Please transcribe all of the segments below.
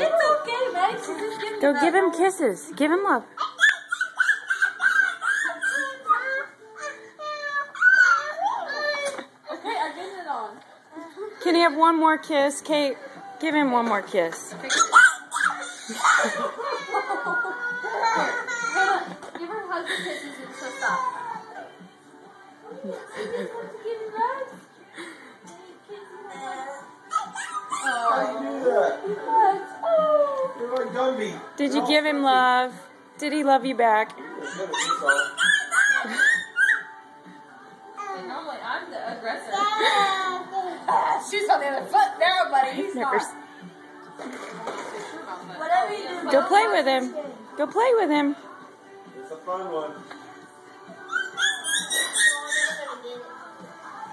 It's okay, Max. Just give Go give him kisses. Give him love. Okay, I'm getting it on. Can he have one more kiss? Kate, give him one more kiss. Give her hugs and kisses and she'll stop. You're like Gumby. Did you give him love? Did he love you back? Normally I'm the aggressor. She's on the other foot now, buddy. He's Never. Whatever you do. Go play with him. Go play with him. It's a fun one.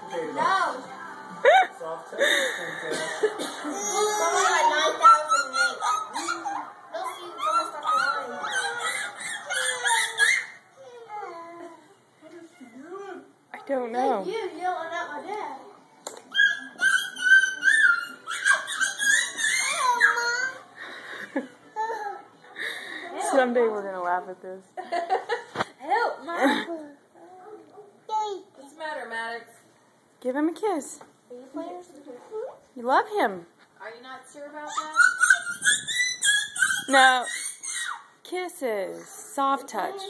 Okay, No. soft touch. I don't know. You yelling at my dad. Someday we're gonna laugh at this. Help, Mom. What's the matter, Maddox? Give him a kiss. Are you playing? You love him. Are you not sure about that? No. Kisses. Soft touch.